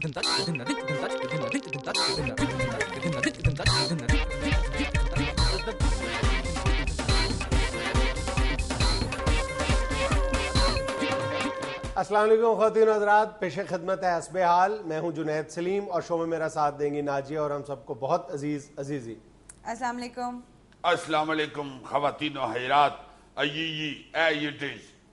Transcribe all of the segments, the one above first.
अस्सलाम वालेकुम ख़वातीन हज़रात, पेश खिदमत है हस्बे हाल। मैं हूं जुनैद सलीम और शो में मेरा साथ देंगी नाजिया और हम सबको बहुत अजीजी। अस्सलाम वालेकुम। अस्सलाम वालेकुम ख़वातीन व हज़रात,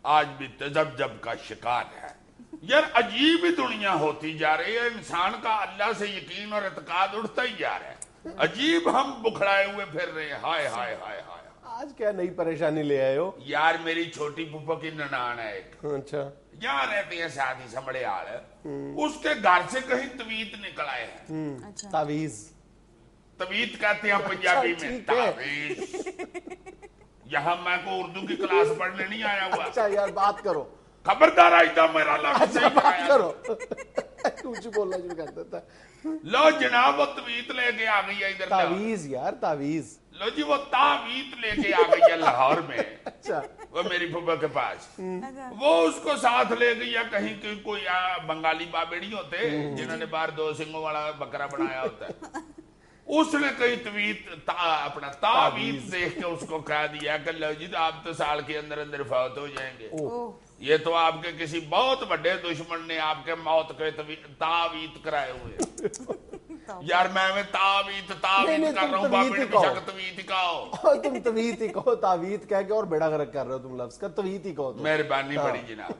आज भी तजब्जब का शिकार है। यार अजीब ही दुनिया होती जा रही है, इंसान का अल्लाह से यकीन और एतकाद उठता ही जा रहा है। अजीब हम बुखड़ाए हुए फिर रहे हैं। हाय हाय हाय हाय। आज क्या नई परेशानी ले आए हो? यार मेरी छोटी फूफा की ननान है एक, अच्छा, यहाँ रहती है शादी समड़े आल, उसके घर से कहीं तवीत निकल आए हैं। अच्छा। तावीज, तवीत कहते हैं पंजाबी में तावीज। यहाँ मैं को उर्दू की क्लास पढ़ने नहीं आया हुआ। अच्छा यार बात करो, खबरदार आइदा मेरा लफ्ज़ अच्छा नहीं बात आया। करो। कुछ बोलना शुरू कर देता। लो जनाब वो तवीत लेके आ गई है इधर। तावीज यार तावीज। लो जी वो तावीत लेके आ गई है लाहौर में। अच्छा, वो मेरी फूफा के पास, वो उसको साथ ले गई है कहीं की कोई बंगाली बाबेड़ी होते जिन्होंने बाहर 2 सिंगों वाला बकरा बनाया होता है। उसने कहीं अपना तावीत देख के उसको कह दिया कि लो जी आप तो साल के अंदर अंदर फौत हो जाएंगे। ये तो आपके किसी बहुत बड़े दुश्मन ने आपके मौत के तावीत कराए हुए। यार मैं तावीत कर रहा हूँ, तवीत कहो। तुम तवीत ही कहो, तावीत कह के और बेड़ा गर्क कर रहे हो तुम लफ्ज का। तवीत ही कहो। मेहरबानी बड़ी जनाब।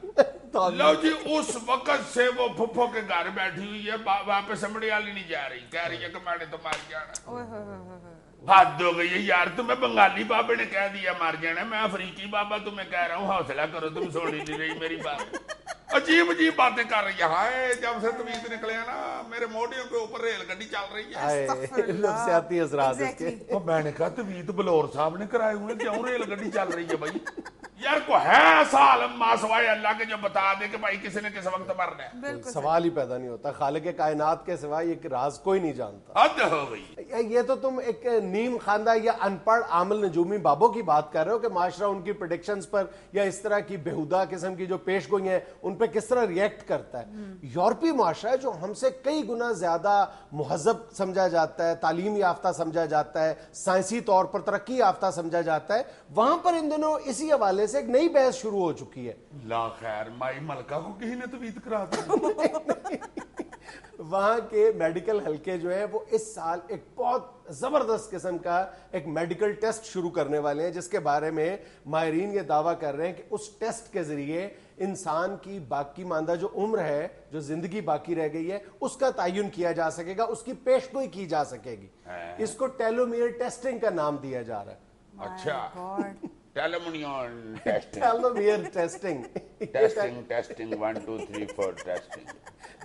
लो जी उस वक्त से वो फुफ्फो के घर बैठी हुई है, वापस समड़ी वाली नहीं जा रही, कह रही है कि मैंने तो मार जाना। हद हो गई है यार, तुम्हें बंगाली बाबे ने कह दिया मार जाना, मैं अफ्रीकी बाबा तुम्हें कह रहा हूँ हौसला करो, तुम सुन ही नहीं रही मेरी बात। अजीब अजीब बातें कर रही है। जब से तवीत निकले ना मेरे मोढ़ियों के ऊपर रेलगाड़ी चल रही है। नफ्सियाती असरात इसके। तो मैंने कहा तवीत बलौर साहब ने कराए हुए, क्यों रेलगाड़ी चल रही है भाई? यार को है ऐसा आलम मासवाए अल्लाह के जो बता दे कि भाई किसी ने किस वक्त मरना है? सवाल ही पैदा नहीं होता। खालिक कायनात के सिवा ये राज कोई नहीं जानता। हद हो गई। ये तो तुम एक नीम खानदा या अनपढ़ आमल नजूमी बाबों की बात कर रहे हो कि माशरा उनकी प्रेडिक्शंस पर या इस तरह की बेहुदा किस्म की जो पेश गोई है उन पर किस तरह रिएक्ट करता है। यूरोपीय माशरा जो हमसे कई गुना ज्यादा मुहज़्ज़ब समझा जाता है, तालीम याफ्ता समझा जाता है, साइंसी तौर पर तरक्की याफ्ता समझा जाता है, वहां पर इन दिनों इसी हवाले से एक नई बहस शुरू हो चुकी है। ला खैर माई मलका को किसी ने तवीत करा दी। वहां के मेडिकल हलके जो है वो इस साल एक बहुत जबरदस्त किस्म का एक मेडिकल टेस्ट शुरू करने वाले हैं, जिसके बारे में माहिरीन ये दावा कर रहे हैं कि उस टेस्ट के जरिए इंसान की बाकी मानदा जो उम्र है, जो जिंदगी बाकी रह गई है, उसका तयन किया जा सकेगा, उसकी पेशगोई की जा सकेगी। इसको टेलोमियर टेस्टिंग का नाम दिया जा रहा है। अच्छा, telomere testing, telomere testing, testing 1 2 3 4 testing.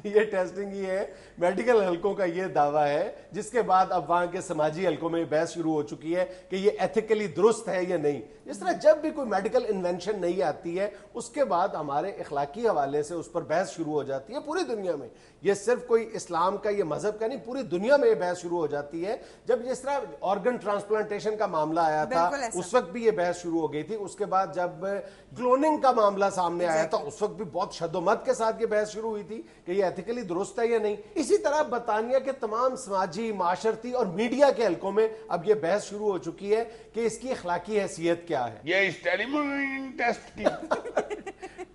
ये टेस्टिंग ही है, मेडिकल हलकों का ये दावा है, जिसके बाद अब वहां के समाजी हलकों में बहस शुरू हो चुकी है कि ये एथिकली दुरुस्त है या नहीं। जिस तरह जब भी कोई मेडिकल इन्वेंशन नहीं आती है उसके बाद हमारे इखलाकी हवाले से उस पर बहस शुरू हो जाती है पूरी दुनिया में। ये सिर्फ कोई इस्लाम का, ये मजहब का नहीं, पूरी दुनिया में ये बहस शुरू हो जाती है। जब जिस तरह ऑर्गन ट्रांसप्लांटेशन का मामला आया था उस वक्त भी ये बहस शुरू हो गई थी। उसके बाद जब क्लोनिंग का मामला सामने आया था उस वक्त भी बहुत शद्दोमत के साथ ये बहस शुरू हुई थी कि ये एथिकली दुरुस्त है या नहीं। इसी तरह बरतानिया के तमाम समाजी, माशरती और मीडिया के हलकों में अब ये बहस शुरू हो चुकी है कि इसकी अखलाकी हैसियत क्या है। ये इस टेलोमियर टेस्ट की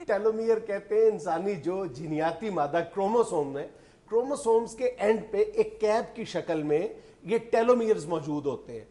टेलोमियर कहते हैं इंसानी जो जीनियाती मादा क्रोमोसोम है, क्रोमोसोम्स के एंड पे एक कैप की शक्ल में ये टेलोमियर्स मौजूद होते हैं।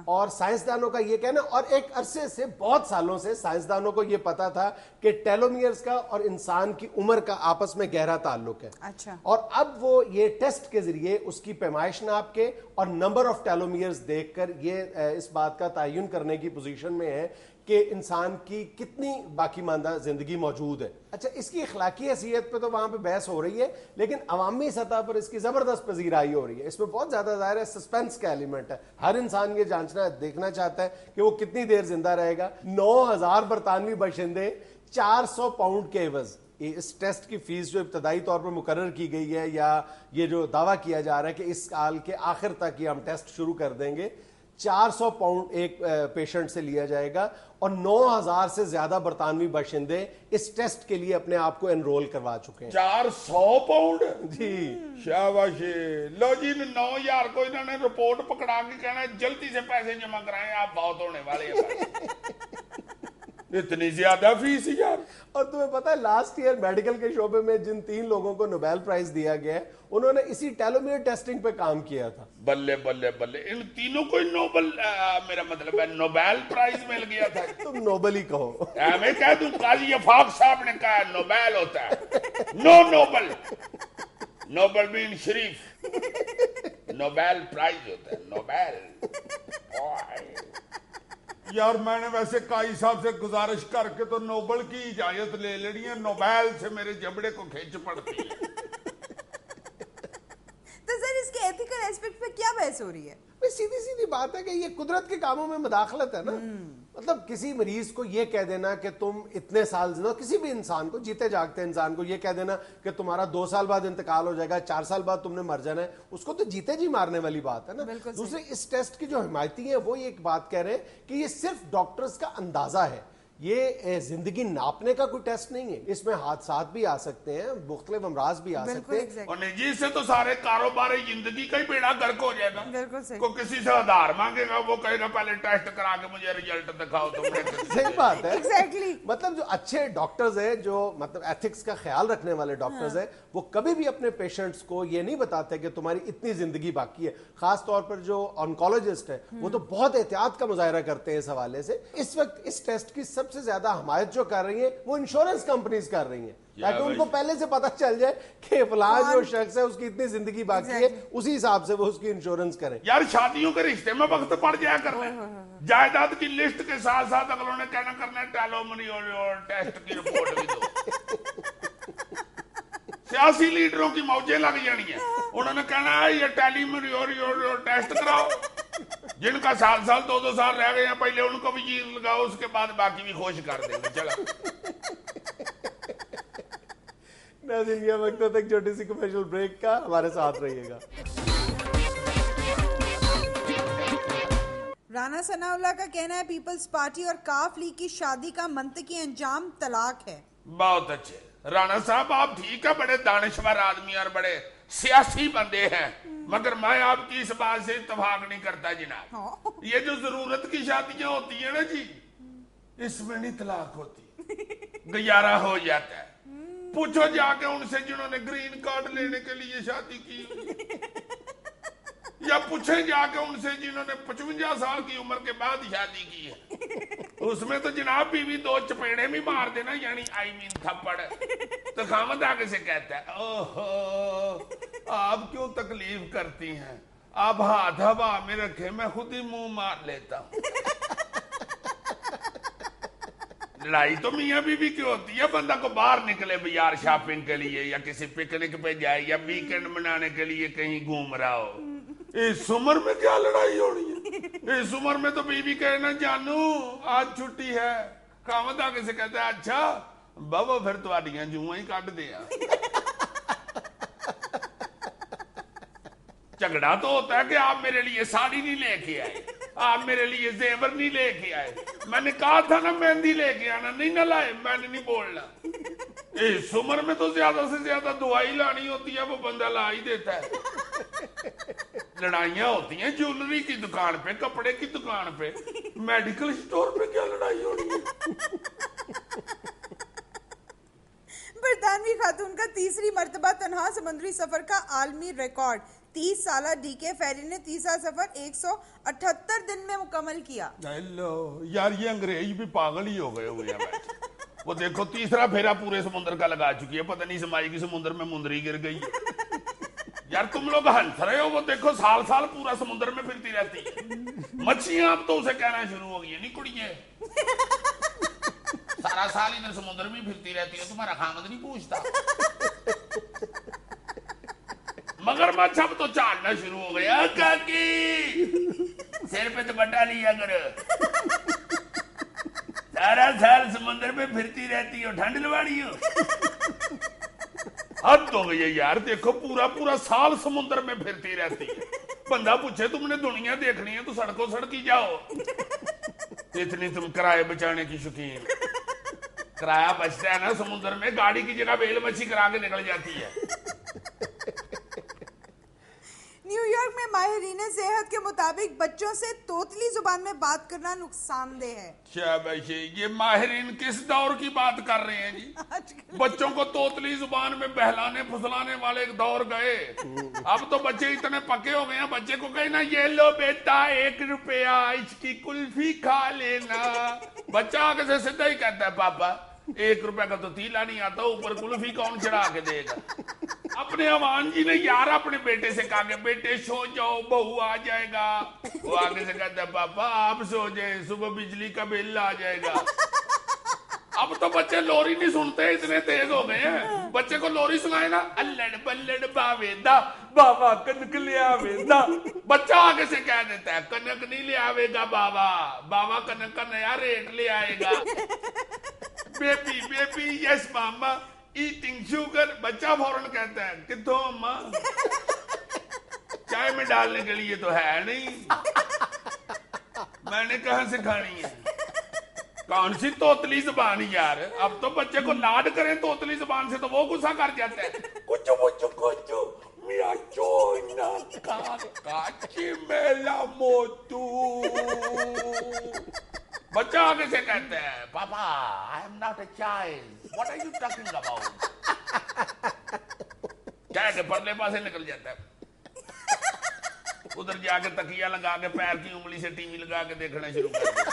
और साइंसदानों का ये कहना, और एक अरसे से, बहुत सालों से साइंसदानों को ये पता था कि टेलोमियर्स का और इंसान की उम्र का आपस में गहरा ताल्लुक है। अच्छा। और अब वो ये टेस्ट के जरिए उसकी पैमाइश नाप के और नंबर ऑफ टेलोमियर्स देखकर ये इस बात का तयन करने की पोजीशन में है कि इंसान की कितनी बाकी मानदा जिंदगी मौजूद है। अच्छा, इसकी अखलाकी हैसियत पे तो वहां पे बहस हो रही है, लेकिन अवामी सतह पर इसकी जबरदस्त पजीराई हो रही है। इसमें बहुत ज्यादा ज़ाहिर है सस्पेंस का एलिमेंट है। हर इंसान ये जांचना, देखना चाहता है कि वो कितनी देर जिंदा रहेगा। 9000 बरतानवी बाशिंदे 400 पाउंड के एवज इस टेस्ट की फीस जो इब्तदाई तौर पर मुकर्रर की गई है, या ये जो दावा किया जा रहा है कि इस साल के आखिर तक ये हम टेस्ट शुरू कर देंगे, 400 पाउंड एक पेशेंट से लिया जाएगा और 9000 से ज्यादा बरतानवी बाशिंदे इस टेस्ट के लिए अपने आप को एनरोल करवा चुके हैं। 400 पाउंड जी शाबाशी। लो जी, 9000 को इन्होंने रिपोर्ट पकड़ा के कहना है जल्दी से पैसे जमा कराएं, आप बहुत होने वाले हैं। इतनी ज्यादा फीस यार। और तुम्हें पता है लास्ट ईयर मेडिकल के शोबे में जिन 3 लोगों को नोबेल प्राइज दिया गया है, उन्होंने इसी टेलोमियर टेस्टिंग पे काम किया था। बल्ले बल्ले बल्ले, इन तीनों को नोबल मेरा मतलब है नोबेल प्राइज मिल गया था। तुम नोबल ही कहो। मैं कह दूं काजी अफाक साहब ने कहा नोबेल होता है, नो नोबल। नोबल बीन शरीफ, नोबेल प्राइज होता है, नोबेल। यार मैंने वैसे काई साहब से गुजारिश करके तो नोबल की इजाजत ले लेनी है, नोबेल से मेरे जबड़े को खींच पड़ती है। तो सर इसके एथिकल एस्पेक्ट पे क्या बहस हो रही है? सीधी सीधी बात है कि ये कुदरत के कामों में मदाखलत है ना। मतलब किसी मरीज को ये कह देना कि तुम इतने साल जिंदा, किसी भी इंसान को, जीते जागते इंसान को ये कह देना कि तुम्हारा 2 साल बाद इंतकाल हो जाएगा, 4 साल बाद तुमने मर जाना है, उसको तो जीते जी मारने वाली बात है ना। दूसरे इस टेस्ट की जो हिमायती है वो ये एक बात कह रहे हैं कि ये सिर्फ डॉक्टर्स का अंदाजा है, ये जिंदगी नापने का कोई टेस्ट नहीं है। इसमें हादसा भी आ सकते हैं, मुख्तलिफ अमराज भी आ सकते हैं। और निजी से तो सारे कारोबार जिंदगी का ही बेड़ा गर्क हो जाएगा। बिल्कुल सही। को किसी से आधार मांगेगा, वो कहेगा पहले टेस्ट करा के मुझे रिजल्ट दिखाओ तुमने। सही बात है। Exactly। मतलब जो अच्छे डॉक्टर्स हैं, जो मतलब एथिक्स का ख्याल रखने वाले डॉक्टर्स हैं, वो कभी भी अपने पेशेंट्स को ये नहीं बताते कि तुम्हारी इतनी जिंदगी बाकी है। खास तौर पर जो ऑन्कोलॉजिस्ट है वो तो बहुत एहतियात का मुजाहरा करते हैं इस हवाले से। इस वक्त इस टेस्ट की सबसे ज्यादा हमायत जो कर रही है वो इंश्योरेंस कंपनीज कर रही हैं, ताकि उनको पहले से पता चल जाए कि फलां जो शख्स है उसकी इतनी जिंदगी बाकी है, उसी हिसाब से वो उसकी इंश्योरेंस करें। यार शादियों के रिश्ते में वक्त पड़ जाया करना है, जायदाद की लिस्ट के साथ साथ अगलों ने कहना करना है टेलोमेयर टेस्ट की रिपोर्ट भी दो। सियासी लीडरों की मौजें लग जानी है, उन्होंने कहना है ये टेलोमेयर टेस्ट कराओ। जिनका साल 2-2 साल रह गए हैं पहले उनको भी जीत लगाओ, उसके बाद बाकी भी खुश कर देंगे। चलो नाज़रीन, ये वक्त तक छोटी सी कमर्शियल ब्रेक का, हमारे साथ रहिएगा। राना सनाउल्लाह का कहना है पीपल्स पार्टी और काफ लीग की शादी का मंतकी अंजाम तलाक है। बहुत अच्छे राणा साहब, आप ठीक है, बड़े दानिशवर आदमी और बड़े सियासी बंदे हैं, मगर मैं आपकी इस बात से इत्तेफाक नहीं करता जनाब। ये जो जरूरत की शादियां होती है ना जी, इसमें नहीं तलाक होती, गुजारा हो जाता है। पूछो जाके उनसे जिन्होंने ग्रीन कार्ड लेने के लिए शादी की, या पूछे जाके उनसे जिन्होंने 55 साल की उम्र के बाद शादी की है। उसमें तो जनाब बीवी 2 चपेड़े भी मार देना, यानी आई मीन थप्पड़, तो खामद आगे से कहता है ओहो आप क्यों तकलीफ करती हैं, आप हाथ हवा में रखे, मैं खुद ही मुंह मार लेता हूं। लड़ाई तो मियाँ बीवी की होती है, बंदा को बाहर निकले बाजार शॉपिंग के लिए या किसी पिकनिक पे जाए या वीकेंड मनाने के लिए कहीं घूम रहा हो। इस उम्र में क्या लड़ाई होनी है? इस उम्र में तो बीवी कहना जानू आज छुट्टी है, खामद आगे से कहता है अच्छा बाबा फिर तुहाडियां जूआं ही कट दे। झगड़ा तो होता है कि आप मेरे लिए साड़ी नहीं लेके आए, आप मेरे लिए जेवर नहीं लेके आए, मैंने कहा था ना मेहंदी लेके आना, नहीं ना लाए, मैंने नहीं बोलना। इस उम्र में तो ज्यादा से ज्यादा दवाई लानी होती है, वो बंदा ला ही देता है। लड़ाइयां होती हैं ज्वेलरी की दुकान पे, कपड़े की दुकान पे, मेडिकल स्टोर पे क्या लड़ाई हो रही है? बरतानवी खातून का तीसरी मर्तबा तन्हा समुद्री सफर का आलमी रिकॉर्ड। 30 साल डीके फेरी ने 30 सफर 178 दिन में मुकम्मल किया। हेलो यार, ये अंग्रेज भी पागल ही हो गए हुए हैं। वो देखो तीसरा फेरा पूरे समुद्र का लगा चुकी है, पता नहीं समाई की समुद्र में मुंदरी गिर गई यार तुम लोग हंस रहे हो, वो देखो साल साल पूरा समुद्र में फिरती रहती है। मच्छियां अब तो उसे कहना शुरू हो गई है, नहीं कुड़िए सारा साल इधर समुद्र में फिरती रहती है, तुम्हारा खामद नहीं पूछता। मगरमच्छ अब तो चालना शुरू हो गया, काकी सिर पे दुपट्टा लिया करो, सारा साल समुद्र में फिरती रहती हो, ठंड लवाड़ी हो। हद हो गई है यार, देखो पूरा पूरा साल समुद्र में फिरती रहती है, बंदा पूछे तुमने दुनिया देखनी है तो सड़कों सड़क ही जाओ। इतनी तुम किराए बचाने की शौकीन। किराया बचता है ना समुद्र में, गाड़ी की जगह बेल मच्छी करा के निकल जाती है। न्यूयॉर्क में माहिरीन सेहत के मुताबिक बच्चों से तोतली जुबान में बात करना नुकसानदेह है। शाबाश, ये माहिरीन किस दौर की बात कर रहे हैं जी? बच्चों को तोतली जुबान में बहलाने फुसलाने वाले एक दौर गए। अब तो बच्चे इतने पक्के हो गए हैं, बच्चे को कहे ना ये लो बेटा 1 रुपया इसकी कुल्फी खा लेना, बच्चा आगे से सीधा ही कहता है पापा 1 रुपया का तो तीला नहीं आता, ऊपर कुल्फी कौन चढ़ा के देगा। अपने अवान जी ने यार अपने बेटे से कहा बेटे सो जाओ बहू आ जाएगा। वो आगे से कहता है पापा आप सो जाए सुबह बिजली का बिल आ जाएगा। अब तो बच्चे लोरी नहीं सुनते, इतने तेज हो गए हैं। बच्चे को लोरी सुनाए ना अल्लड़ बल्लड़ बावेदा बाबा कनक ले आवेदा, बच्चा आगे से कह देता है कनक नहीं ले आवेगा बाबा, बाबा कनक का नया रेट ले आएगा। बेबी बेबी यस मामा ईटिंग शुगर, बच्चा फौरन कहता है कितो अम्मा, चाय में डालने के लिए तो है नहीं, मैंने कहा सिखानी है। कौन सी तोतली जुबान यार, अब तो बच्चे को लाड करें तोतली जुबान से तो वो गुस्सा कर जाता है। कुछ मिया चोना काची मेला मोतू, बच्चा आगे से कहते हैं पापा I am not a child, what are you talking about. कह के परले पासे निकल जाता है। उधर जाके तकिया लगा के पैर की उंगली से टीवी लगा के देखना शुरू कर दिया।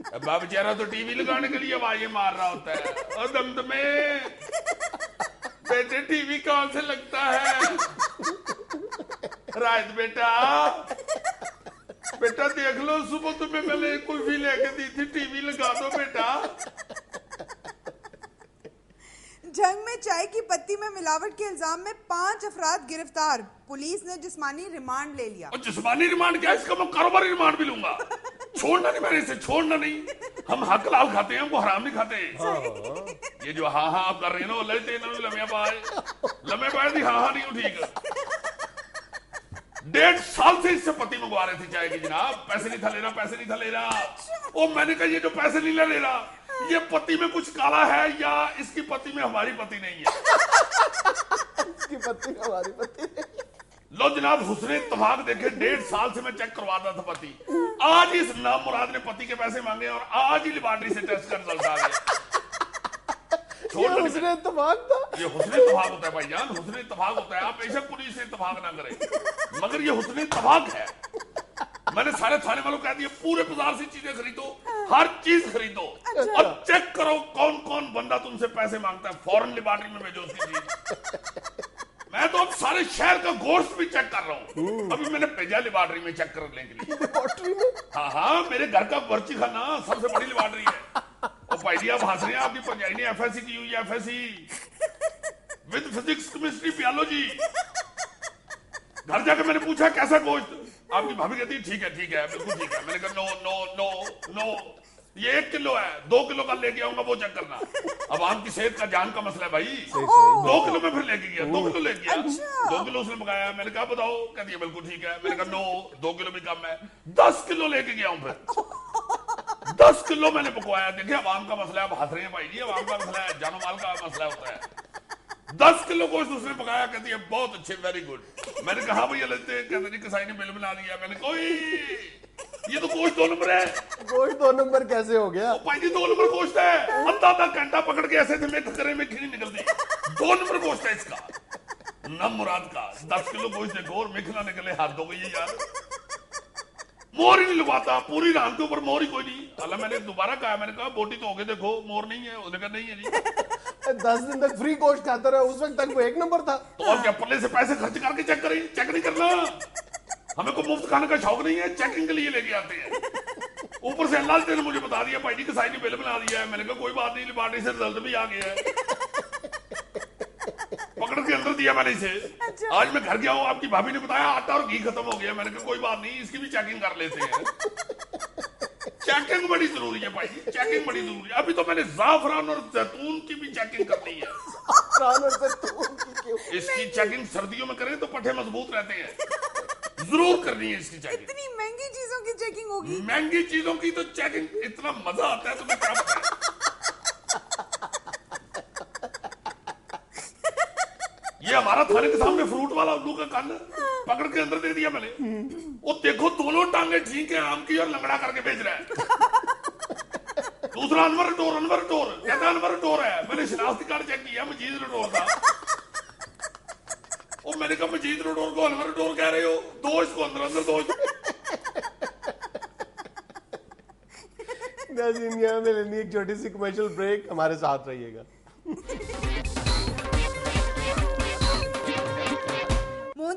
अब बेचारा तो टीवी लगाने के लिए आवाजें मार रहा होता है, और दमदमे बेटे टीवी कौन से लगता है। रात बेटा बेटा देख लो सुबह तुम्हें मैंने एक कुल्फी लेके दी थी, टीवी लगा दो बेटा। जंग में चाय की पत्ती में मिलावट के इल्जाम में 5 अफराद गिरफ्तार, पुलिस ने जिस्मानी रिमांड ले लिया। और जिस्मानी रिमांड क्या, इसका मैं कारोबारी रिमांड भी लूंगा। छोड़ना नहीं, मैंने इसे छोड़ना नहीं। हम हक लाल खाते हैं, हमको हराम नहीं खाते। ये जो हाँ हाँ आप कर रहे हैं ना, लेते लम्हे पाए थी, हाँ हाँ नहीं ठीक। 1.5 साल से इससे पति मंगवा रहे थे चाय की जनाब, पैसे नहीं था ले रहा, पैसे नहीं था ले रहा। ओ मैंने कहा ये जो पैसे नहीं ले रहा, ये पति में कुछ काला है या इसकी पति में हमारी पति नहीं है। इसकी पति में हमारी पति नहीं। लो जनाब हुस्न इत्तेफाक देखे, 1.5 साल से मैं चेक करवाता था पति, आज इस नाम मुराद ने पति के पैसे मांगे और आज ही लेबोरेटरी से टेस्ट कर रिजल्ट आ गया। ये हुस्न इत्तेफाक था, ये हुस्न इत्तेफाक होता है भाईजान, हुस्न इत्तेफाक होता है। आप बेशक पुलिस से इत्तेफाक ना करें, मगर ये हुस्न इत्तेफाक है। मैंने सारे थाने वालों को कह दिया पूरे बाजार से चीजें खरीदो, हर चीज खरीदो और चेक करो कौन कौन बंदा तुमसे पैसे मांगता है, फौरन लेबोरेटरी में भेजो उसकी चीज। मैं तो अब सारे शहर का गोश्त भी चेक कर रहा हूँ, अभी मैंने भेजा लेबोरेटरी में चेक करने के लिए। लेबोरेटरी में? हाँ हाँ, मेरे घर का बर्ची खाना सबसे बड़ी लेबोरेटरी है। और भाई जी आप हंस रहे हैं, आपकी पंजाबी ने एफएससी की हुई है, FSc with physics chemistry biology. घर जाकर मैंने पूछा कैसा गोश्त, आपकी भाभी कहती है ठीक है बिल्कुल ठीक है। मैंने कहा नो नो नो नो, ये 1 किलो है, 2 किलो का लेके आऊंगा वो चेक करना। अब आपकी सेहत का जान का मसला है भाई। 2 किलो में फिर लेके गया, 2 किलो लेके गया, 2 किलो उसने मंगाया। मैंने कहा बताओ, कहती है बिल्कुल ठीक है। मैंने कहा नो 2 किलो भी कम है, 10 किलो लेके गया हूं। फिर 10 किलो मैंने पकवाया। देखिए अवाम का मसला है, आप हंस रहे हैं भाई जी, अवाम का मसला है, जानो माल का मसला होता है। 10 किलो गोश्त उसने पकाया, कहती है बहुत अच्छे, वेरी गुड। मैंने कहा भैया लेते, कहते जी कसाई ने बिल बना दिया। मैंने कोई ये तो गोश्त 2 नंबर है। गोश्त 2 नंबर कैसे हो गया? भाई जी 2 नंबर गोश्त है, आधा घंटा पकड़ के ऐसे थे मैं करे में खीरी निकलती। 2 नंबर गोश्त है इसका, नम मुराद का। 10 किलो गोश्त देखो और मिख ना निकले, हाथ हो गई है यार। मोर ही नहीं लुभाता, पूरी रात के ऊपर मोर ही कोई नहीं। अल्लाह मैंने दोबारा कहा, मैंने कहा बोटी तो हो गए देखो, मोर नहीं है। उसने कहा नहीं है जी। 10 दिन तक फ्री गोश्त खाता रहा, उस वक्त तक वो 1 नंबर था। तो और क्या, पल्ले से पैसे खर्च करके चेक करें? चेक नहीं करना, हमें को मुफ्त खाने का शौक नहीं है, चेकिंग के लिए लेके आते हैं। ऊपर से अल्लाह ने मुझे बता दिया भाई जी कसाई ने बिल बना दिया है। मैंने कहा कोई बात नहीं, लेबोरेटरी से रिजल्ट भी आ गया है। पकड़ के अंदर दिया मैंने इसे। आज मैं घर गया हूँ, आपकी भाभी ने बताया आटा और घी खत्म हो गया। मैंने कहा कोई बात नहीं, इसकी भी चेकिंग कर लेते हैं। चेकिंग बड़ी जरूरी है भाई जी, चेकिंग बड़ी जरूरी है। अभी तो मैंने जाफरान और जैतून की भी चेकिंग करनी है। जाफरान और जैतून की क्यों? इसकी चेकिंग सर्दियों में करें तो पट्टे मजबूत रहते हैं। जरूर करनी है इसकी चेकिंग। इतनी महंगी चीजों की चेकिंग होगी? महंगी चीजों की तो चेकिंग इतना मजा आता है तुम्हें क्या पता। ये हमारा थाने के सामने फ्रूट वाला उल्लू का कान पकड़ के अंदर दे दिया मैंने। वो देखो दोनों टांगे ठीक है आम की और लंगड़ा करके बेच रहा है। दूसरा अनवर टोर कहता अनवर टोर है। मैंने शिनाख्ती कार्ड चेक किया, मजीद रटोर था। और मैंने कहा मजीद रटोर को अनवर टोर कह रहे हो, दो इसको अंदर दो। नाज़रीन, यहाँ में लेनी एक छोटी सी कमर्शियल ब्रेक, हमारे साथ रहिएगा।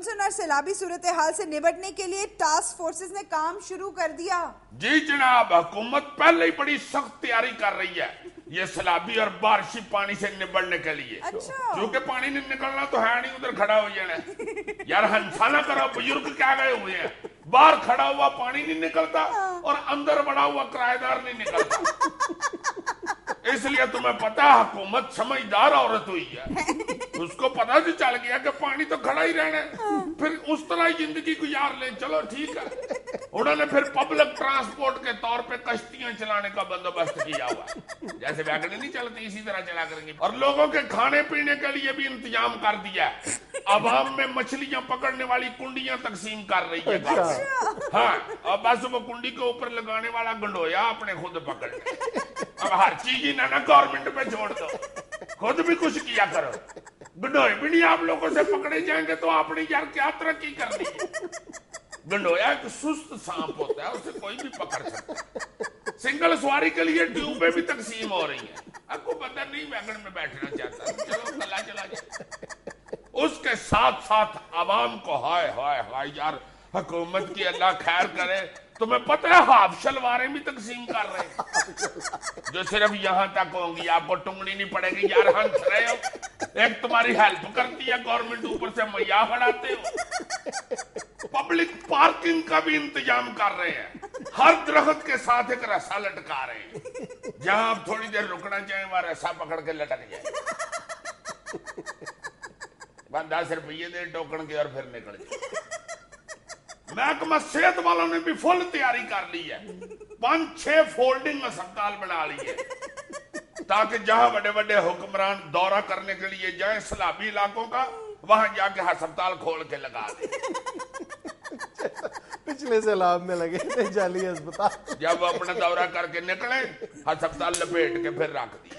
मानसून और सैलाबी सूरत हाल से निपटने के लिए टास्क फोर्सेस ने काम शुरू कर दिया। जी जनाब, हुकूमत पहले ही बड़ी सख्त तैयारी कर रही है ये सैलाबी और बारिशी पानी से निपटने के लिए। अच्छा। क्योंकि पानी नहीं निकलना तो है नहीं, उधर खड़ा हो जाना। यार हंसा ना करो, बुजुर्ग क्या गए हुए हैं। बाहर खड़ा हुआ पानी नहीं निकलता और अंदर बड़ा हुआ किराएदार नहीं निकलता। इसलिए तुम्हें पता है हुकूमत समझदार औरत हुई है। उसको पता भी चल गया कि पानी तो खड़ा ही रहना है, फिर उस तरह ही जिंदगी गुजार ले। चलो ठीक है। उन्होंने फिर पब्लिक ट्रांसपोर्ट के तौर पे कश्तियां चलाने का बंदोबस्त किया हुआ है। जैसे वैगन नहीं चलती इसी तरह चला करेंगे। और लोगों के खाने पीने के लिए भी इंतजाम कर दिया है। अवाम में मछलियां पकड़ने वाली कुंडियां तकसीम कर रही है। हाँ, अब बस वो कुंडी के ऊपर लगाने वाला गंडोया अपने खुद पकड़ ले। अब हर चीज ही ना गवर्नमेंट पे छोड़ दो, खुद भी कुछ किया करो। गंडोए भी नहीं आप लोगों से पकड़े जाएंगे तो आपने यार क्या तरक्की करनी है। गंडोया एक सुस्त सांप होता है, उसे कोई भी पकड़ सकता है। सिंगल सवारी के लिए ट्यूबें भी तकसीम हो रही है। आपको पता नहीं वैगन में बैठना चाहता, चलो कला चला जाए। उसके साथ साथ आवाम को हाय हाय हाय यार, हुकूमत की अल्लाह खैर करे। तुम्हें पता है हाफ शलवारें भी तकसीम कर रहे हैं जो सिर्फ यहां तक होंगी, आपको टुंगनी नहीं पड़ेगी। यार हंस रहे हो, एक तुम्हारी हेल्प करती है गवर्नमेंट, ऊपर से मैया खड़ाते हो। पब्लिक पार्किंग का भी इंतजाम कर रहे हैं, हर दरख्त के साथ एक रस्सा लटका रहे हैं। जहां आप थोड़ी देर रुकना चाहें वहां रस्सा पकड़ के लटक जाए। 10 रुपये दे टोकन के और फिर निकल जाए। महकमा सेहत वालों ने भी फुल तैयारी कर ली है। 5-6 फोल्डिंग अस्पताल बना ली है ताकि जहां बड़े बड़े हुक्मरान दौरा करने के लिए जाए सैलाबी इलाकों का, वहां जाके अस्पताल खोल के लगा दे। पिछले सैलाब में लगे थे जाली अस्पताल, जब अपना दौरा करके निकले अस्पताल लपेट के फिर रख दिए।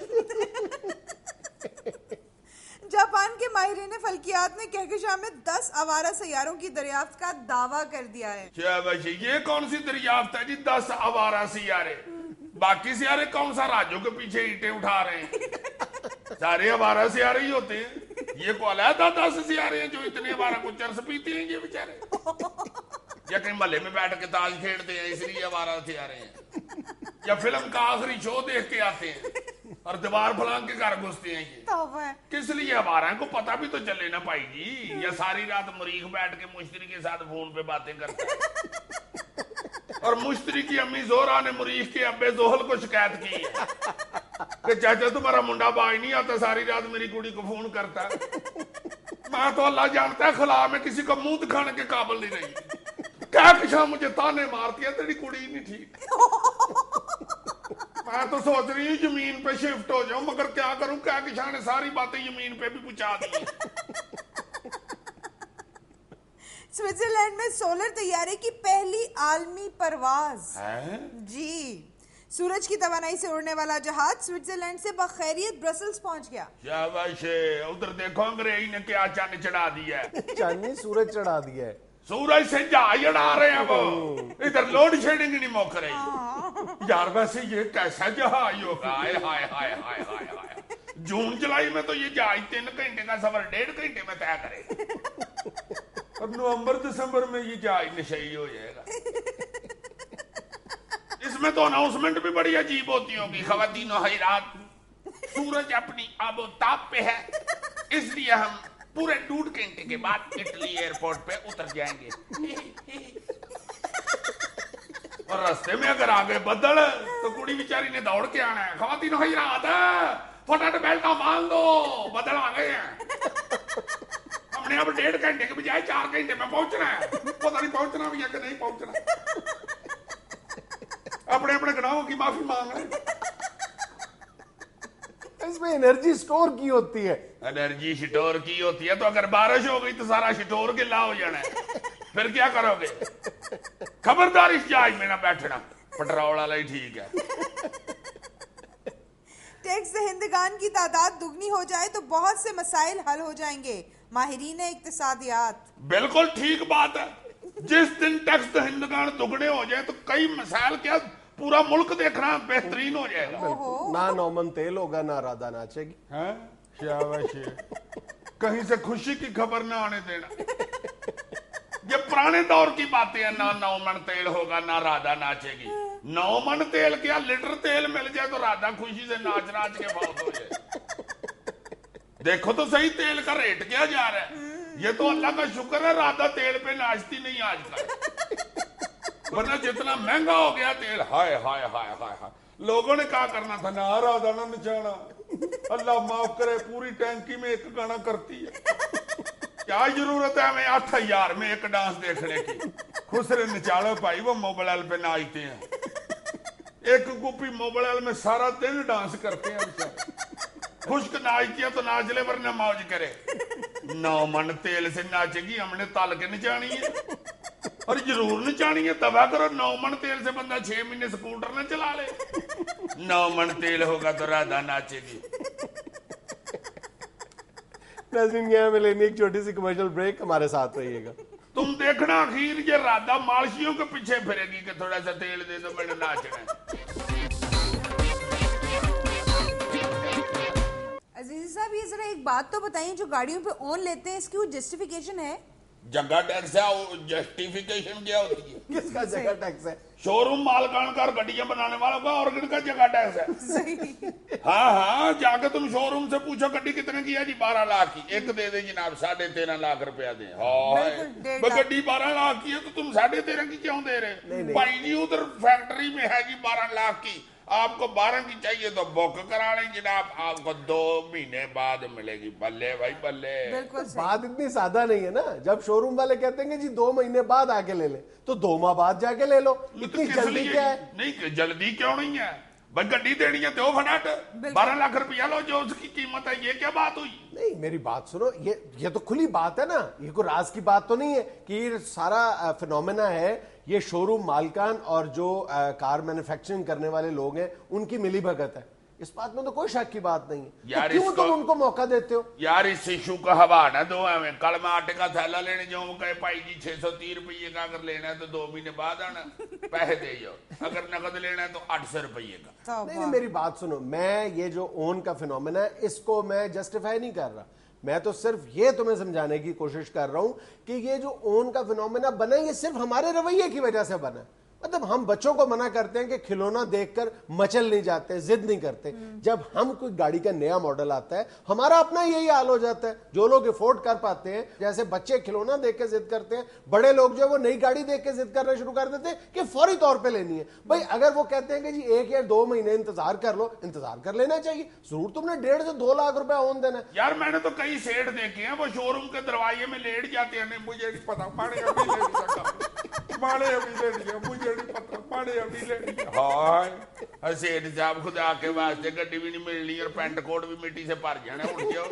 जापान के माहिरीन फल्कियात ने कहकशां में 10 आवारा सैयारों की दरियाफ्त का दावा कर दिया है। ये कौन सी दरियाफ्त है जी? 10 आवारा सियारे। बाकी सियारे कौन सा राजों के पीछे ईंटें उठा रहे हैं? सारे आवारा सियारे ही होते हैं। ये को अलहदा 10 सियारे हैं जो इतने आवारा को चरस पीते हैं ये बेचारे, या कहीं महल्ले में बैठ के ताश खेलते हैं इसलिए आवारा सियारे हैं, या फिल्म का आखिरी शो देख के आते हैं और दीवार फलांग के घर घुसते हैं। ये किस लिए आवारा है? को पता भी तो चले ना भाई जी। या सारी रात मरीख बैठ के मुश्तरी के साथ फोन पे बातें करते हैं। और मुश्तरी की अम्मी जोहरा ने मरीख के अब्बे जोहल को शिकायत की है कि चाचा तुम्हारा मुंडा बाज नहीं आता, सारी रात मेरी कुड़ी को फोन करता है। मैं तो अल्लाह जानता है खिला में किसी को मुंह दिखाने के काबिल नहीं रही। क्या पिछा मुझे ताने मारती है, तेरी कुड़ी नहीं ठीक। मैं तो सोच रही हूँ जमीन पे शिफ्ट हो जाऊं, मगर क्या करूं, क्या किसान ने सारी बातें जमीन पे भी पहुंचा दी। स्विट्जरलैंड में सोलर तैयारे की पहली आलमी परवाज जी। सूरज की तवानाई से उड़ने वाला जहाज स्विट्जरलैंड से बखैरियत ब्रसल्स पहुंच गया। शाबाश। उधर देखो अंग्रेज ने क्या चांद चढ़ा दिया है। चांदनी सूरज चढ़ा दिया है। सूरज से जहाज उड़ा रहे हैं वो। इधर लोड शेडिंग नहीं मौक रही। यार वैसे ये कैसा जहाज होगा? हाय हाय हाय हाय हाय हाय। जून जुलाई में तो ये जहाज 3 घंटे का सफर 1.5 घंटे में तय करे, और नवंबर दिसंबर में ये जहाज नशई हो जाएगा। इसमें तो अनाउंसमेंट भी बड़ी अजीब होती होगी। खवातीनो हज़रात, सूरज अपनी आबोताब पे है, इसलिए हम पूरे 2 घंटे के बाद इटली एयरपोर्ट पे उतर जाएंगे। और रास्ते में अगर आगे बदल तो कुड़ी बेचारी ने दौड़ के आना है। खवातीनो हज़रात, फटाफट बेल्ट बांध दो, बदल आ गए हैं। अपने आप 1.5 घंटे के बजाय 4 घंटे में पहुंचना है, पता नहीं पहुंचना भी है कि नहीं पहुंचना। अपने अपने गुनाहों की माफी मांग रहे हैं। इसमें एनर्जी स्टोर की होती है। एनर्जी स्टोर की होती है, तो अगर बारिश हो गई तो सारा स्टोर गिला हो जाना है, फिर क्या करोगे? खबरदार इस जहाज में ना बैठना, पेट्रोल वाला ही ठीक है। टैक्स दहिंदगान की तादाद दुगनी हो जाए तो बहुत से मसाइल हल हो जाएंगे, माहिरीन इक्तिसादियात। बिल्कुल ठीक बात है। जिस दिन टैक्स दहिंदगान दुगने हो जाए तो कई मसाइल, क्या पूरा मुल्क देखना बेहतरीन हो जाएगा। ना नौमन तेल होगा, ना राधा नाचेगी। हैं? शाबाश है। कहीं से खुशी की खबर ना आने देना। ये पुराने दौर की बातें हैं, ना 9 मन तेल होगा ना राधा नाचेगी। 9 मन तेल क्या, लीटर तेल मिल जाए तो राधा खुशी से नाच नाच के बहुत हो जाए। देखो तो सही तेल का रेट क्या जा रहा है। ये तो अल्लाह का शुक्र है राधा तेल पे नाचती नहीं आजकल, वरना जितना महंगा हो गया तेल, हाय हाय हाय हाय हाय। लोगों ने क्या करना था, ना राधा ना नचाना, अल्लाह माफ करे पूरी टैंकी में एक गाना करती है। क्या जरूरत है हमें 8000 में एक डांस देखने की। खुसरे नचाड़ो भाई, वो मोबाइल पे नाचते हैं। एक गुप्पी मोबाइल में सारा दिन डांस करते हैं बेचारे। खुश्क नाचती है तो नाच ले, वरना मौज करे। 9 मन तेल से नाचेगी, हमने तल के नचानी है, और जरूर नचानी है। तबाह करो, 9 मन तेल से बंदा 6 महीने स्कूटर न चला ले। 9 मन तेल होगा तो राधा नाचेगी। नाज़रीन, यहाँ में लेनी एक छोटी सी कमर्शियल ब्रेक, हमारे साथ रहिएगा। तुम देखना आखिर ये राधा मालशियों के पीछे फिरेगी कि थोड़ा सा तेल दे दो, मैंने नाचना है। अजीज साहब, ये जरा एक बात तो बताइए, जो गाड़ियों पे ओन लेते हैं इसकी कोई जस्टिफिकेशन है? जगह टैक्स है, जस्टिफिकेशन क्या होती है? किसका जगह टैक्स है? शोरूम मालकान का और गड्डियां बनाने वालों का, और किनका जगह टैक्स है? हाँ हाँ, जाके तुम शोरूम से पूछो गड्डी कितने की है जी? 12 लाख की। एक दे दे जनाब, 13.5 लाख रुपया दे। गड्डी 12 लाख की है तो तुम 13.5 की क्यों दे रहे? भाई जी उधर फैक्ट्री में है जी 12 लाख की, आपको 12 की चाहिए तो बुक करा लें जनाब, आपको 2 महीने बाद मिलेगी। बल्ले भाई बल्ले। बात इतनी सादा नहीं है ना। जब शोरूम वाले कहते हैं जी 2 महीने बाद आके ले ले, तो 2 माह बाद जाके ले लो। इतनी जल्दी क्या है? नहीं, जल्दी क्यों नहीं है भाई? गड्डी देनी है तो फटाफट 12 लाख रुपया लो, जो उसकी कीमत है। ये क्या बात हुई? नहीं, मेरी बात सुनो, ये तो खुली बात है ना, ये कोई राज की बात तो नहीं है कि ये सारा फिनोमेना है। ये शोरूम मालकान और जो कार मैन्युफैक्चरिंग करने वाले लोग हैं, उनकी मिली भगत है। इस बात में तो कोई शक की बात नहीं है। यार, तो क्यों तुम उनको मौका देते हो? यार इस इशू का हवा ना दो हमें। कल मैं आटे का थैला लेने जाऊँ, कहे भाई जी 630 रुपये का अगर लेना है तो 2 महीने बाद आना, पैसे दे जाओ। अगर नकद लेना है तो 800 रुपये का। नहीं, मेरी बात सुनो, मैं ये जो ओन का फिनोमेना है इसको मैं जस्टिफाई नहीं कर रहा। मैं तो सिर्फ ये तुम्हें समझाने की कोशिश कर रहा हूं कि ये जो ओन का फिनोमेना बना, ये सिर्फ हमारे रवैये की वजह से बना। मतलब हम बच्चों को मना करते हैं कि खिलौना देखकर मचल नहीं जाते, जिद नहीं करते। जब हम कोई गाड़ी का नया मॉडल आता है, हमारा अपना यही हाल हो जाता है। जो लोग अफोर्ड कर पाते हैं, जैसे बच्चे खिलौना देख के जिद करते हैं, बड़े लोग जो वो नई गाड़ी देख के जिद करना शुरू कर देते हैं कि फौरी तौर पे लेनी है। भाई अगर वो कहते हैं कि जी 1 या 2 महीने इंतजार कर लो, इंतजार कर लेना चाहिए। जरूर तुमने 1.5 से 2 लाख रुपया ओन देना है। यार मैंने तो कई सेठ देखे हैं, वो शोरूम के दरवाजे में लेट जाते हैं। मुझे नहीं पता, पानी अभी ले नहीं सकता, पानी अभी ले लिया, मुझे नहीं पता, पानी अभी ले लिया। हाँ सेठ साहब, खुदा के वास्ते गड्डी भी नहीं मिलनी और पेंट कोट भी मिट्टी से भर जाना। उठ जाओ।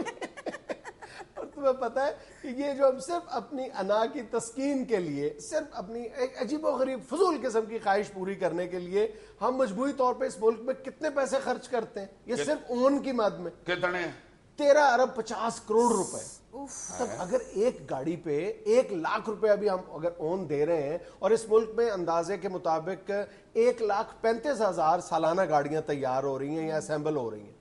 और तुम्हें पता है कि ये जो हम सिर्फ अपनी अना की तस्कीन के लिए, सिर्फ अपनी एक अजीबोगरीब फजूल किस्म की ख्वाहिश पूरी करने के लिए हम मजबूरी तौर पे इस मुल्क में कितने पैसे खर्च करते हैं? ये सिर्फ ओन की मद में कितने? 13 अरब 50 करोड़ रुपए। तब अगर एक गाड़ी पे 1 लाख रुपए भी हम अगर ओन दे रहे हैं, और इस मुल्क में अंदाजे के मुताबिक 1,35,000 सालाना गाड़ियां तैयार हो रही हैं या असेंबल हो रही हैं,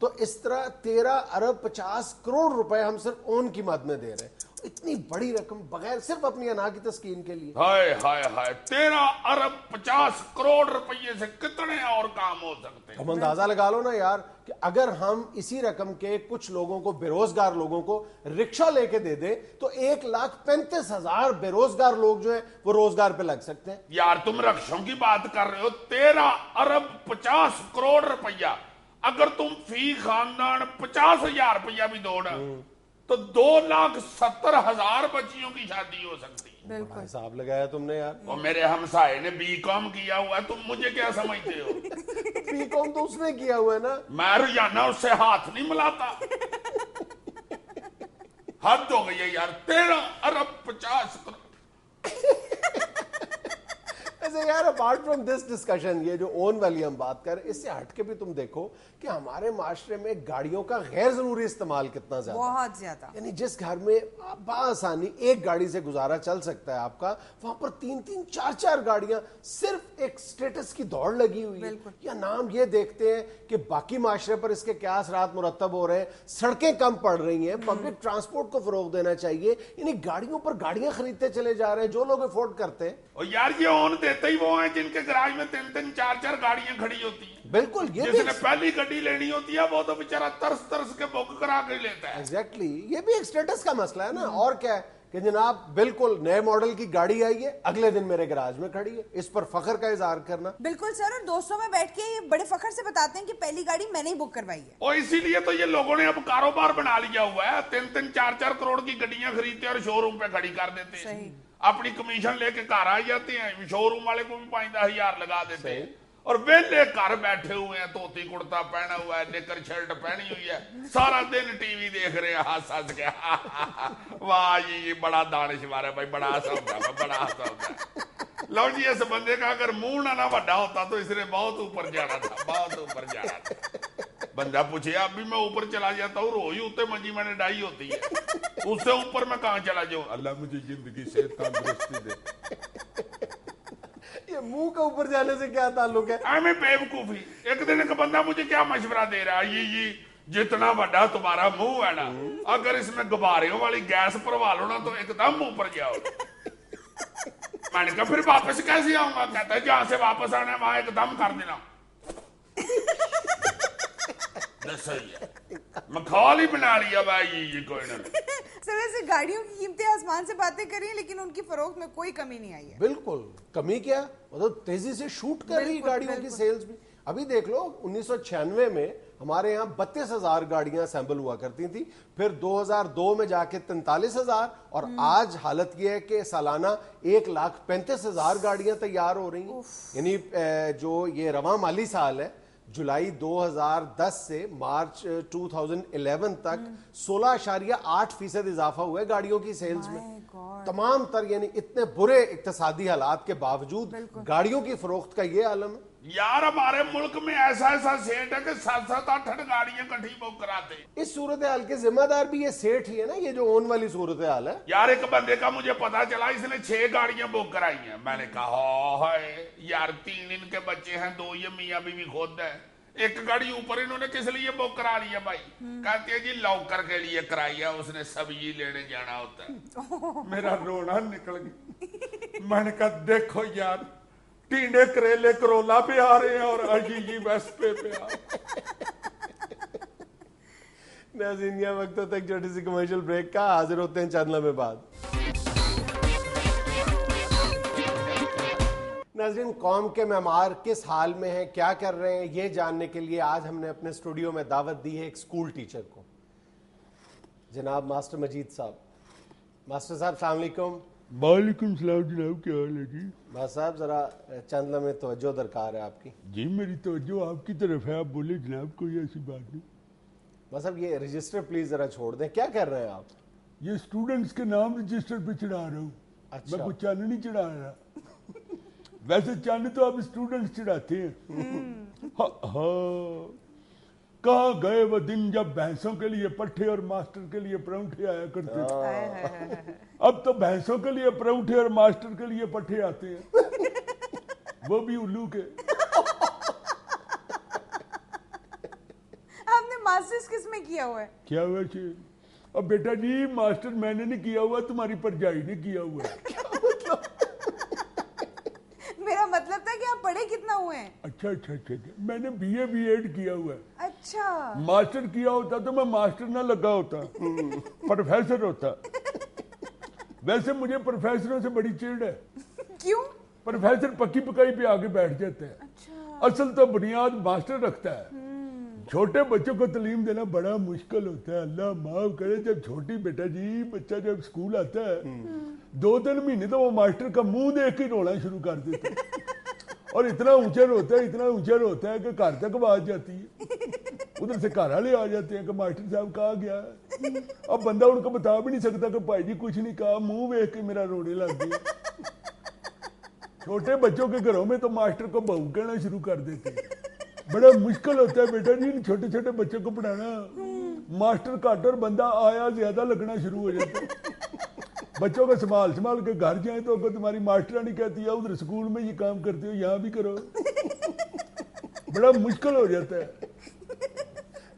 तो इस तरह 13 अरब 50 करोड़ रुपए हम सिर्फ ओन की मद में दे रहे हैं। इतनी बड़ी रकम बगैर सिर्फ अपनी अना की तस्कीन के लिए। हाय हाय हाय, 13 अरब 50 करोड़ रुपये से कितने और काम हो सकते हैं? हम अंदाजा लगा लो ना यार कि अगर हम इसी रकम के कुछ लोगों को, बेरोजगार लोगों को रिक्शा लेके दे दे, तो 1,35,000 बेरोजगार लोग जो है वो रोजगार पे लग सकते हैं। यार तुम रक्षों की बात कर रहे हो, 13 अरब 50 करोड़ रुपया। अगर तुम फी खानदान 50,000 रुपया भी दो ना, तो 2,70,000 बच्चियों की शादी हो सकती है। बिल्कुल हिसाब लगाया तुमने यार। और मेरे हमसाये ने बीकॉम किया हुआ है, तुम मुझे क्या समझते हो? बीकॉम तो उसने किया हुआ है ना। मैं रोजाना उससे हाथ नहीं मिलाता। हद हो गई है यार, 13,50,00,000। ऐसे यार अपार्ट फ्रॉम दिस डिस्कशन, ये जो ओन वाली हम बात कर, इससे हटके भी तुम देखो कि हमारे माशरे में गाड़ियों का गैर जरूरी इस्तेमाल कितना ज्यादा, बहुत ज्यादा। यानी जिस घर में आप बासानी एक गाड़ी से गुजारा चल सकता है आपका, वहां पर 3-3, 4-4 गाड़ियां सिर्फ एक स्टेटस की दौड़ लगी हुई है। या नाम ये देखते हैं कि बाकी माशरे पर इसके क्या असरात मुरतब हो रहे हैं, सड़कें कम पड़ रही हैं, पब्लिक ट्रांसपोर्ट को फरोग देना चाहिए, यानी गाड़ियों पर गाड़ियां खरीदते चले जा रहे हैं जो लोग अफोर्ड करते हैं। और यार ये ऑन देते ही वो हैं जिनके गैराज में 3-3, 4-4 गाड़ियां खड़ी होती हैं। बिल्कुल, ये जिसने पहली गाड़ी लेनी होती है वो तो बेचारा तरस के बुक करा के लेता है। एग्जैक्टली, ये भी एक स्टेटस का मसला है ना। और क्या है कि जनाब बिल्कुल नए मॉडल की गाड़ी आई है, अगले दिन मेरे गैराज में खड़ी है, इस पर फख्र का इजहार करना। बिल्कुल सर, और दोस्तों में बैठ के ये बड़े फख्र से बताते हैं कि पहली गाड़ी मैंने ही बुक करवाई है। और इसीलिए तो ये लोगों ने अब कारोबार बना लिया हुआ है। 3-3, 4-4 करोड़ की गाड़ियां खरीदते हैं और शोरूम पे खड़ी कर देते हैं। सही। अपनी कमीशन लेके घर आ जाते हैं, शोरूम वाले को भी 5-10 हज़ार लगा देते हैं और वेले घर बैठे हुए हैं, धोती कुर्ता पहना हुआ है, निकर शर्ट पहनी हुई है, सारा दिन टीवी देख रहे हैं हंस हंस के। वाह ये बड़ा दानिशवर है भाई, बड़ा हंसा होता है, बड़ा हंसा होता है। लो जी, इस बंदे का अगर मुंह ना बड़ा होता तो इसने बहुत ऊपर जाना था, बहुत ऊपर जाना था। बंदा पूछे अभी मैं ऊपर चला जाता हूँ, रोज उतने मंजी मैंने डाई होती है, उससे ऊपर मैं कहाँ चला जाऊँ? अल्लाह मुझे जिंदगी से तंदुरुस्ती दे। ये मुंह का ऊपर जाने से क्या ताल्लुक है? मैं बेवकूफी। एक दिन एक बंदा मुझे क्या मशवरा दे रहा है, ये जितना बड़ा तुम्हारा मुंह है ना, अगर इसमें गुब्बारों वाली गैस भरवा लो ना तो एकदम ऊपर जाओ। मैंने कहा फिर वापस कैसे आऊंगा? कहता है जहां से वापस आना है वहां एकदम कर देना। सही है, मखौल ही बना लिया भाई ये कोई ना। सर वैसे गाड़ियों की कीमतें आसमान से बातें करी हैं, लेकिन उनकी फरोख्त में कोई कमी नहीं आई है। बिल्कुल कमी क्या, मतलब तेजी से शूट कर रही गाड़ियों की सेल्स भी। अभी देख लो 1996 में हमारे यहाँ 32,000 गाड़ियां असेंबल हुआ करती थी, फिर 2002 में जाके 43,000, और आज हालत यह है कि सालाना 1,35,000 गाड़ियां तैयार हो रही हैं। यानी जो ये रवा माली साल है, जुलाई 2010 से मार्च 2011 तक 16.8% इजाफा हुआ है गाड़ियों की सेल्स में। तमाम तर, यानी इतने बुरे इक्तिसादी हालात के बावजूद गाड़ियों की फरोख्त का ये आलम है। यार हमारे मुल्क में ऐसा सेठ है कि 7-7, 8 गाड़ियां इकट्ठी बुक कराते। इस सूरत हाल के जिम्मेदार भी ये सेठ ही है ना, ये जो ओन वाली सूरत हाल है। यार एक बंदे का मुझे पता चला इसने 6 गाड़ियां बुक कराई हैं। मैंने कहा यार 3 इनके बच्चे हैं, 2 ये मियां बीवी खुद है, एक गाड़ी ऊपर इन्होंने किस लिए बुक करा लिया भाई? कहते हैं जी लौकर के लिए कराई है, उसने सब्जी लेने जाना होता है। मेरा रोना निकल गया। मैंने कहा देखो यार, टींडे करेले करोला पे आ रहे हैं और अजी वेस्पे पे आ रहे हैं। नाज़रीन यह वक्त तक छोटी सी कमर्शियल ब्रेक का, हाजिर होते हैं चंद लम्हे बाद। नाज़रीन, कौम के मेमार किस हाल में हैं, क्या कर रहे हैं, ये जानने के लिए आज हमने अपने स्टूडियो में दावत दी है एक स्कूल टीचर को, जनाब मास्टर मजीद साहब। मास्टर साहब अस्सलाम वालेकुम। वालेकुम सलाम जनाब, क्या हाल है जी? बस साहब जरा चंद लम्हे तवज्जो दरकार है आपकी। जी मेरी तवज्जो आपकी तरफ है, आप बोले जनाब, कोई ऐसी बात नहीं। बस अब ये रजिस्टर प्लीज जरा छोड़ दें, क्या कर रहे हैं आप? ये स्टूडेंट्स के नाम रजिस्टर पे चढ़ा रहा हूँ। अच्छा। मैं कुछ चांद नहीं चढ़ा रहा। वैसे चांद तो आप स्टूडेंट्स चढ़ाते हैं। हाँ, कहाँ गए वो दिन जब भैंसों के लिए पट्ठे और मास्टर के लिए परौंठे आया करते थे। अब तो भैंसों के लिए परौंठे और मास्टर के लिए पट्ठे आते हैं, वो भी उल्लू के। आपने मास्टर्स किस में किया हुआ है? क्या हुआ शेर? अब बेटा जी मास्टर मैंने नहीं किया हुआ, तुम्हारी परजाई ने किया हुआ है। मेरा मतलब था कि आप पढ़े कितना हुए हैं? अच्छा अच्छा अच्छा अच्छा, मैंने BA B.Ed किया हुआ है। अच्छा। मास्टर किया होता तो मैं मास्टर ना लगा होता, प्रोफेसर होता। वैसे मुझे प्रोफेसरों से बड़ी चिढ़ है। क्यों? प्रोफेसर पक्की पकाई पे आके बैठ जाते हैं। अच्छा। असल तो बुनियाद मास्टर रखता है। छोटे बच्चों को तालीम देना बड़ा मुश्किल होता है, अल्लाह माफ करे। जब छोटी बेटा जी बच्चा जब स्कूल आता है 2-3 महीने तो वो मास्टर का मुंह देख के रोना शुरू कर देता है और इतना ऊंचा रोता है, इतना ऊंचा रोता है कि घर तक आवाज जाती है। उधर से घर वाले आ जाते हैं कि मास्टर साहब कहा गया। अब बंदा उनको बता भी नहीं सकता कि भाई जी कुछ नहीं कहा, मुंह देख के मेरा रोने लग गया। छोटे बच्चों के घरों में तो मास्टर को बहू कहना शुरू कर देते हैं। बड़ा मुश्किल होता है बेटा जी छोटे छोटे बच्चों को पढ़ाना। मास्टर घट और बंदा आया ज्यादा लगना शुरू हो जाता है। बच्चों को संभाल संभाल के घर जाए तो अगर तुम्हारी मास्टरानी कहती है उधर स्कूल में ये काम करते हो यहाँ भी करो, बड़ा मुश्किल हो जाता है।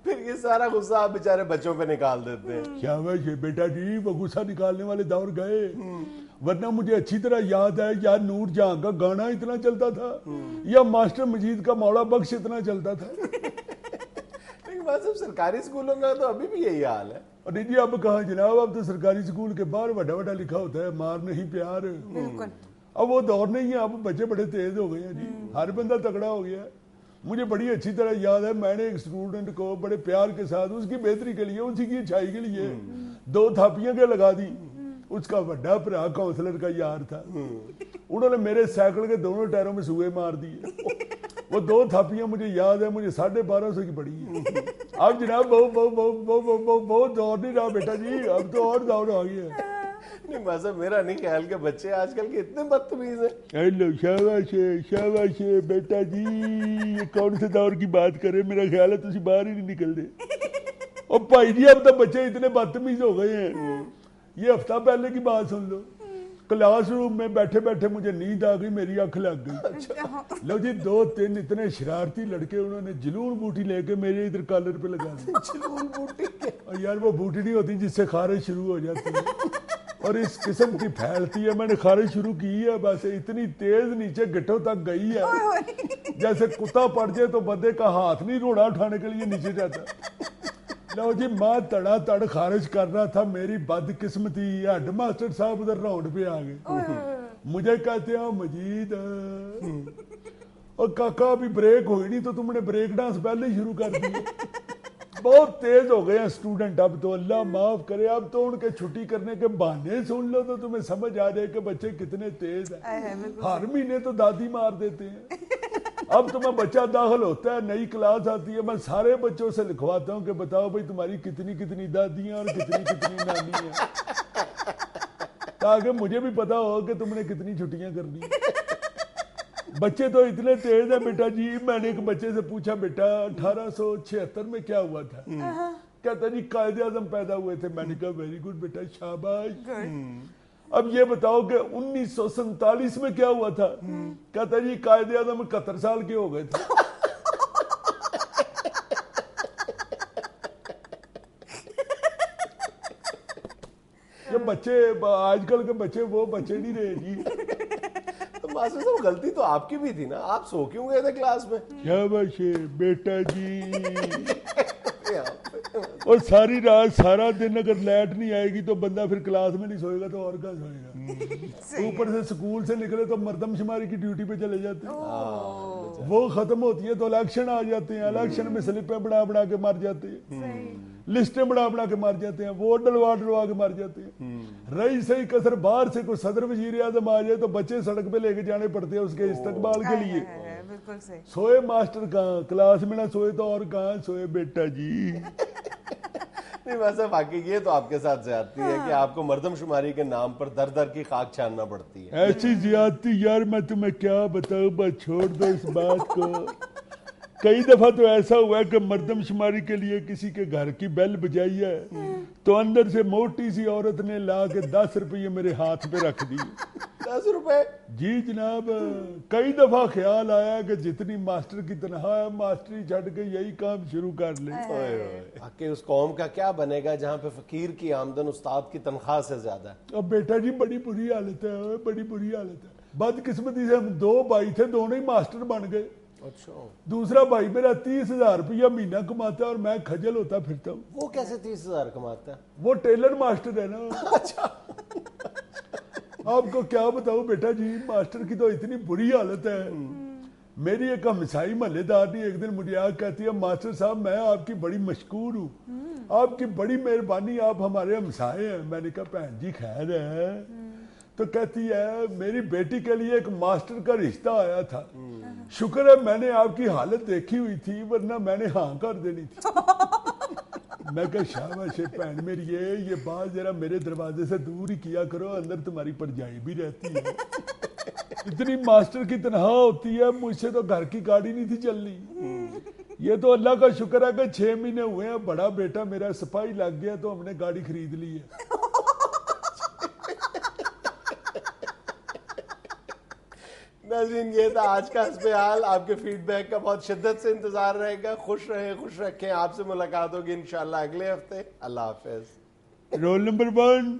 फिर ये सारा गुस्सा आप बेचारे बच्चों पे निकाल देते हैं। शाबाश है बेटा जी, वो गुस्सा निकालने वाले दौर गए। वरना मुझे अच्छी तरह याद है यार नूर जहां का गाना इतना चलता था या मास्टर मजीद का मौला बख्श इतना चलता था। लेकिन बात सब सरकारी स्कूलों का तो अभी भी यही हाल है। अरे जी अब कहा जनाब, अब तो सरकारी स्कूल के बाहर बड़ा बड़ा लिखा होता है मार नहीं प्यार। बिल्कुल। अब वो दौर नहीं है, अब बच्चे बड़े तेज हो गए हैं जी, हर बंदा तगड़ा हो गया है। मुझे बड़ी अच्छी तरह याद है मैंने एक स्टूडेंट को बड़े प्यार के साथ उसकी बेहतरी के लिए, उसी की अच्छाई के लिए 2 थापियां के लगा दी। उसका बड़ा भरा काउंसलर का यार था, उन्होंने मेरे साइकिल के दोनों टायरों में सुए मार दिए। वो 2 थापियां मुझे याद है, मुझे 1250 की पड़ी है। अब जनाब बहुत दौर नहीं रहा बेटा जी, अब तो और दौर आ गया। नहीं मतलब मेरा नहीं ख्याल के बच्चे आजकल के इतने बदतमीज हैं। हेलो शाबाश है बेटा जी, ये कौन से दौर की बात करे, मेरा ख्याल है तुम बाहर ही नहीं निकल रहे। और भाई जी अब तो बच्चे इतने बदतमीज हो गए हैं। ये हफ्ता पहले की बात सुन लो, क्लासरूम में बैठे बैठे मुझे नींद आ गई, मेरी आंख लग गई। लो जी 2-3 इतने शरारती लड़के उन्होंने जलून बूटी लेके मेरे इधर कॉलर पे लगा दी। जलून बूटी और यार वो बूटी नहीं होती जिससे खारिश शुरू हो जाती है और इस किस्म की फैलती है। मैंने खारिश शुरू की है, बस इतनी तेज नीचे गिट्टों तक गई है जैसे कुत्ता पड़ जाए तो बंदे का हाथ नहीं रोड़ा उठाने के लिए नीचे जाता। लो जी माँ तड़ा तड़ खारिज कर रहा था, मेरी बदकिस्मती हेड मास्टर साहब उधर राउंड पे आ गए। मुझे कहते हैं मजीद और काका अभी ब्रेक हुई नहीं तो तुमने ब्रेक डांस पहले ही शुरू कर दिया। बहुत तेज हो गए हैं स्टूडेंट अब तो, अल्लाह माफ करे। अब तो उनके छुट्टी करने के बहाने सुन लो तो तुम्हें समझ आ जाए कि बच्चे कितने तेज हैं। हर महीने तो दादी मार देते हैं। अब तुम्हें बच्चा दाखिल होता है, नई क्लास आती है, मैं सारे बच्चों से लिखवाता हूँ कि बताओ भाई तुम्हारी कितनी कितनी दादियां और कितनी कितनी नानी है, ताकि मुझे भी पता हो कि तुमने कितनी छुट्टियां करनी है। बच्चे तो इतने तेज है बेटा जी। मैंने एक बच्चे से पूछा बेटा 1876 में क्या हुआ था? कहता जी कायदे आजम पैदा हुए थे। मैंने कहा वेरी गुड बेटा, शाबाश। अब ये बताओ कि 1947 में क्या हुआ था? कहता जी कायदे आजम 71 साल के हो गए थे। ये बच्चे आजकल के बच्चे वो बच्चे नहीं रहे जी। मास्टर साहब गलती तो आपकी भी थी ना, आप सो क्यों गए थे क्लास में? शाबाश बेटा जी। और सारी रात सारा दिन अगर लाइट नहीं आएगी तो बंदा फिर क्लास में नहीं सोएगा तो और क्या सोएगा। ऊपर से स्कूल से निकले तो मर्दमशुमारी की ड्यूटी पे चले जाते हैं, वो खत्म होती है तो इलेक्शन आ जाते हैं, इलेक्शन में स्लिपें बना बना के मर जाते हैं, लिस्टें बना बना के मर जाते हैं, वोट डलवा डलवा के मर जाते हैं। रही सही कसर बाहर से कोई सदर वजीर आजम आ जाए तो बच्चे सड़क पे लेके जाने पड़ते हैं उसके इस्तकबाल के लिए। बिल्कुल सही। सोए मास्टर कहाँ, क्लास में ना सोए तो और कहाँ सोए बेटा जी। नहीं वैसे वाकई ये तो आपके साथ ज्यादती है कि आपको मर्दमशुमारी के नाम पर दर दर की खाक छानना पड़ती है। ऐसी ज्यादती यार मैं तुम्हें क्या बताऊं, बस छोड़ दो इस बात को। कई दफा तो ऐसा हुआ है कि मर्दमशुमारी के लिए किसी के घर की बेल बजाई है तो अंदर से मोटी सी औरत ने ला के 10 रुपये मेरे हाथ पे रख दिए। 10 रुपए? जी जनाब। कई दफा ख्याल आया कि जितनी मास्टर की तनख्वाह है मास्टरी छड़ के यही काम शुरू कर ले। वाकई उस कौम का क्या बनेगा जहाँ पे फकीर की आमदन उस्ताद की तनख्वाह से ज्यादा है। अब बेटा जी बड़ी बुरी हालत है, बड़ी बुरी हालत है। बदकिस्मती से हम 2 भाई थे, दोनों ही मास्टर बन गए। अच्छा। दूसरा दूसरा भाई मेरा 30,000 रुपया महीना कमाता है और मैं खजल होता फिरता हूँ। वो कैसे 30,000 कमाता है? वो टेलर मास्टर है ना। अच्छा। आपको क्या बताऊं बेटा जी, मास्टर की तो इतनी बुरी हालत है। मेरी एक हमसाई महल्लेदार ने एक दिन मुझे आग कहती है, मास्टर साहब मैं आपकी बड़ी मशकूर हूँ, आपकी बड़ी मेहरबानी, आप हमारे हमसाए हैं। मैंने कहा भैन जी खैर है? तो कहती है मेरी बेटी के लिए एक मास्टर का रिश्ता आया था, शुक्र है मैंने आपकी हालत देखी हुई थी, वरना मैंने हाँ कर देनी थी। मैं कहा शाबाश भैन मेरी, ये बात जरा मेरे दरवाजे से दूर ही किया करो, अंदर तुम्हारी परजाई भी रहती है। इतनी मास्टर की तनहा होती है, मुझसे तो घर की गाड़ी नहीं थी चलनी। ये तो अल्लाह का शुक्र है कि 6 महीने हुए हैं, बड़ा बेटा मेरा सिपाही लग गया तो हमने गाड़ी खरीद ली है। नाज़रीन, ये था आज का हस्बे-हाल। आपके फीडबैक का बहुत शिद्दत से इंतजार रहेगा। खुश रहें, खुश रखें। आपसे मुलाकात होगी इंशाल्लाह अगले हफ्ते। अल्लाह हाफिज। Roll number 1